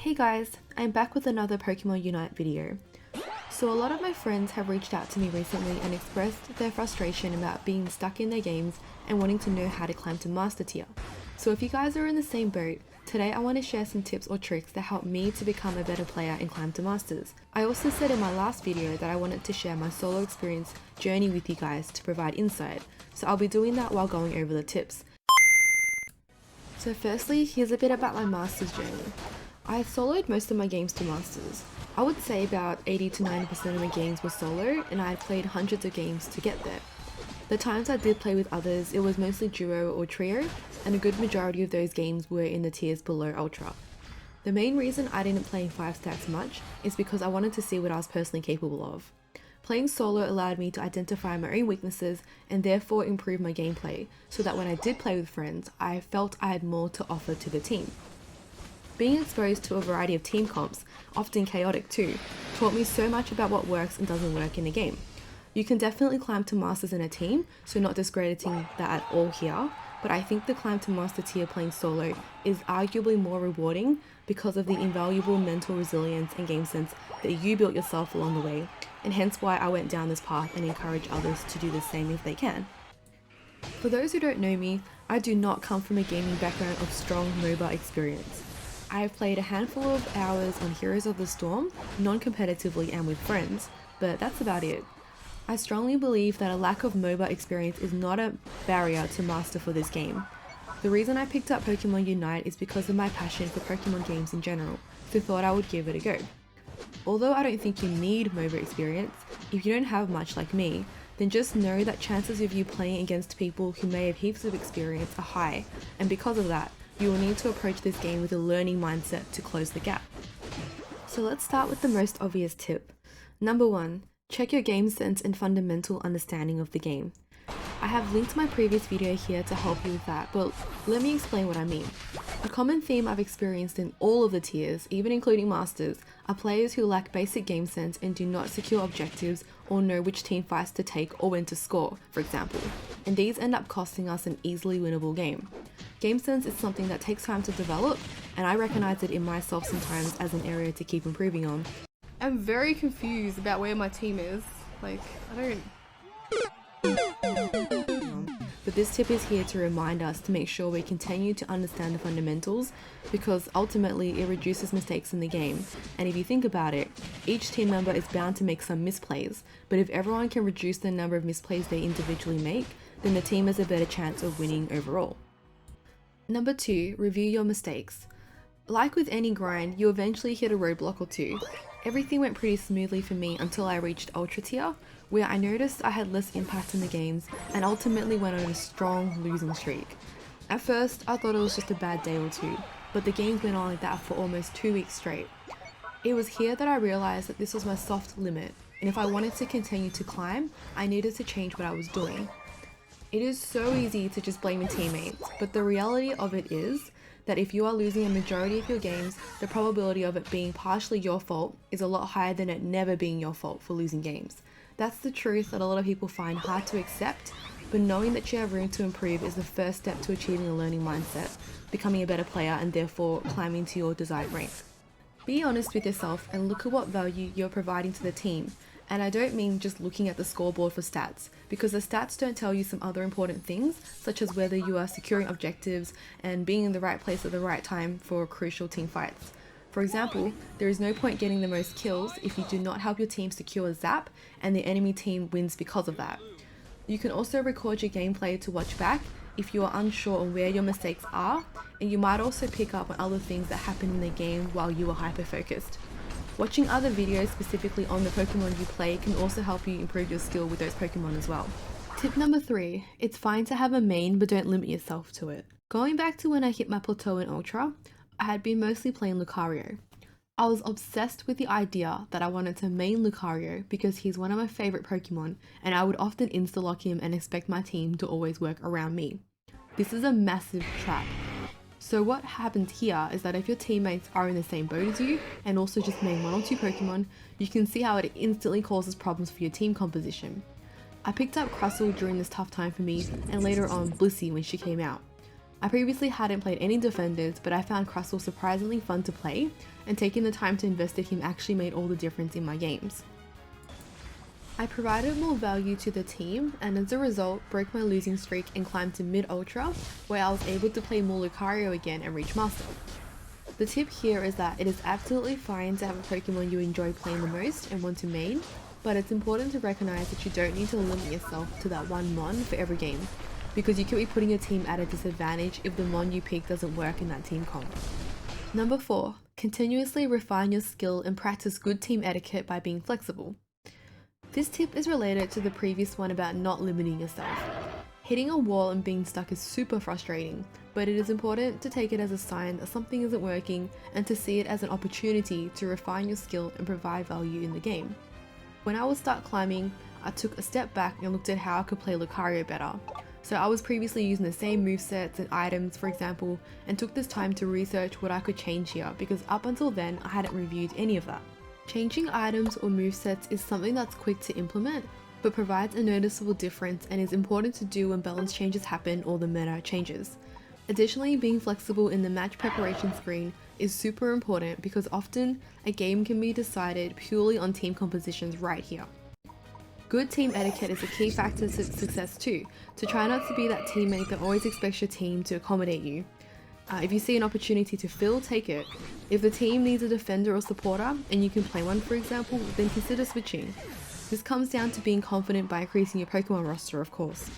Hey guys, I'm back with another Pokemon Unite video. So a lot of my friends have reached out to me recently and expressed their frustration about being stuck in their games and wanting to know how to climb to Master Tier. So if you guys are in the same boat, today I want to share some tips or tricks that help me to become a better player and climb to Masters. I also said in my last video that I wanted to share my solo experience journey with you guys to provide insight, so I'll be doing that while going over the tips. So firstly, here's a bit about my Masters journey. I soloed most of my games to Masters. I would say about 80 to 90% of my games were solo, and I had played hundreds of games to get there. The times I did play with others, it was mostly duo or trio, and a good majority of those games were in the tiers below Ultra. The main reason I didn't play 5 stacks much is because I wanted to see what I was personally capable of. Playing solo allowed me to identify my own weaknesses and therefore improve my gameplay, so that when I did play with friends, I felt I had more to offer to the team. Being exposed to a variety of team comps, often chaotic too, taught me so much about what works and doesn't work in a game. You can definitely climb to Masters in a team, so not discrediting that at all here, but I think the climb to Master Tier playing solo is arguably more rewarding because of the invaluable mental resilience and game sense that you built yourself along the way, and hence why I went down this path and encourage others to do the same if they can. For those who don't know me, I do not come from a gaming background of strong MOBA experience. I have played a handful of hours on Heroes of the Storm, non-competitively and with friends, but that's about it. I strongly believe that a lack of MOBA experience is not a barrier to master for this game. The reason I picked up Pokemon Unite is because of my passion for Pokemon games in general, so thought I would give it a go. Although I don't think you need MOBA experience, if you don't have much like me, then just know that chances of you playing against people who may have heaps of experience are high, and because of that, you will need to approach this game with a learning mindset to close the gap. So let's start with the most obvious tip. Number 1, check your game sense and fundamental understanding of the game. I have linked my previous video here to help you with that, but let me explain what I mean. A common theme I've experienced in all of the tiers, even including Masters, are players who lack basic game sense and do not secure objectives or know which team fights to take or when to score, for example, and these end up costing us an easily winnable game. Game sense is something that takes time to develop, and I recognize it in myself sometimes as an area to keep improving on. I'm very confused about where my team is. Like, I don't... But this tip is here to remind us to make sure we continue to understand the fundamentals, because ultimately it reduces mistakes in the game. And if you think about it, each team member is bound to make some misplays, but if everyone can reduce the number of misplays they individually make, then the team has a better chance of winning overall. Number 2, review your mistakes. Like with any grind, you eventually hit a roadblock or two. Everything went pretty smoothly for me until I reached Ultra Tier, where I noticed I had less impact in the games and ultimately went on a strong losing streak. At first, I thought it was just a bad day or two, but the games went on like that for almost 2 weeks straight. It was here that I realized that this was my soft limit, and if I wanted to continue to climb, I needed to change what I was doing. It is so easy to just blame your teammates, but the reality of it is that if you are losing a majority of your games, the probability of it being partially your fault is a lot higher than it never being your fault for losing games. That's the truth that a lot of people find hard to accept, but knowing that you have room to improve is the first step to achieving a learning mindset, becoming a better player, and therefore climbing to your desired rank. Be honest with yourself and look at what value you're providing to the team. And I don't mean just looking at the scoreboard for stats, because the stats don't tell you some other important things, such as whether you are securing objectives and being in the right place at the right time for crucial team fights. For example, there is no point getting the most kills if you do not help your team secure a zap and the enemy team wins because of that. You can also record your gameplay to watch back if you are unsure on where your mistakes are, and you might also pick up on other things that happen in the game while you are hyper-focused. Watching other videos specifically on the Pokemon you play can also help you improve your skill with those Pokemon as well. Tip number 3, it's fine to have a main, but don't limit yourself to it. Going back to when I hit my plateau in Ultra, I had been mostly playing Lucario. I was obsessed with the idea that I wanted to main Lucario because he's one of my favorite Pokemon, and I would often insta-lock him and expect my team to always work around me. This is a massive trap. So what happens here is that if your teammates are in the same boat as you and also just main 1 or 2 Pokemon, you can see how it instantly causes problems for your team composition. I picked up Crustle during this tough time for me, and later on Blissey when she came out. I previously hadn't played any defenders, but I found Crustle surprisingly fun to play, and taking the time to invest in him actually made all the difference in my games. I provided more value to the team, and as a result broke my losing streak and climbed to mid-ultra, where I was able to play more Lucario again and reach Master. The tip here is that it is absolutely fine to have a Pokemon you enjoy playing the most and want to main, but it's important to recognize that you don't need to limit yourself to that one Mon for every game, because you could be putting your team at a disadvantage if the Mon you pick doesn't work in that team comp. Number 4. Continuously refine your skill and practice good team etiquette by being flexible. This tip is related to the previous one about not limiting yourself. Hitting a wall and being stuck is super frustrating, but it is important to take it as a sign that something isn't working and to see it as an opportunity to refine your skill and provide value in the game. When I was stuck climbing, I took a step back and looked at how I could play Lucario better. So I was previously using the same movesets and items, for example, and took this time to research what I could change here, because up until then I hadn't reviewed any of that. Changing items or movesets is something that's quick to implement, but provides a noticeable difference and is important to do when balance changes happen or the meta changes. Additionally, being flexible in the match preparation screen is super important, because often a game can be decided purely on team compositions right here. Good team etiquette is a key factor to success too, so try not to be that teammate that always expects your team to accommodate you. If you see an opportunity to fill, take it. If the team needs a defender or supporter and you can play one, for example, then consider switching. This comes down to being confident by increasing your Pokemon roster, of course.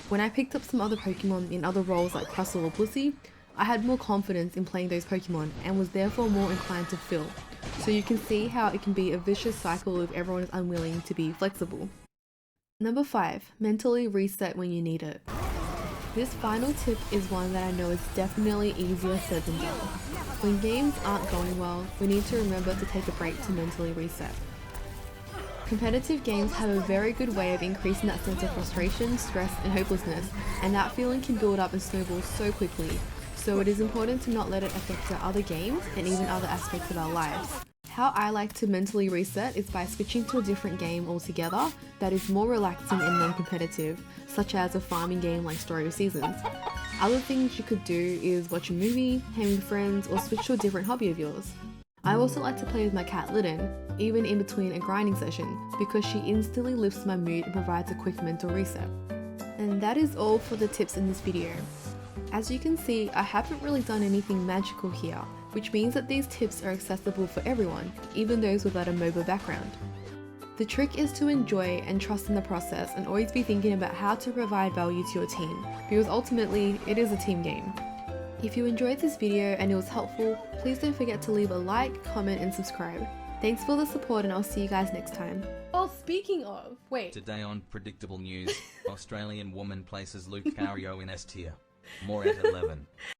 When I picked up some other Pokemon in other roles like Crustle or Blissey, I had more confidence in playing those Pokemon and was therefore more inclined to fill. So you can see how it can be a vicious cycle if everyone is unwilling to be flexible. Number 5. Mentally reset when you need it. This final tip is one that I know is definitely easier said than done. When games aren't going well, we need to remember to take a break to mentally reset. Competitive games have a very good way of increasing that sense of frustration, stress, and hopelessness, and that feeling can build up and snowball so quickly. So it is important to not let it affect our other games and even other aspects of our lives. How I like to mentally reset is by switching to a different game altogether that is more relaxing and non-competitive, such as a farming game like Story of Seasons. Other things you could do is watch a movie, hang with friends, or switch to a different hobby of yours. I also like to play with my cat Litten, even in between a grinding session, because she instantly lifts my mood and provides a quick mental reset. And that is all for the tips in this video. As you can see, I haven't really done anything magical here, which means that these tips are accessible for everyone, even those without a MOBA background. The trick is to enjoy and trust in the process and always be thinking about how to provide value to your team, because ultimately it is a team game. If you enjoyed this video and it was helpful, please don't forget to leave a like, comment and subscribe. Thanks for the support and I'll see you guys next time. Oh, speaking of, wait. Today on Predictable News, Australian woman places Lucario in S tier. More at 11.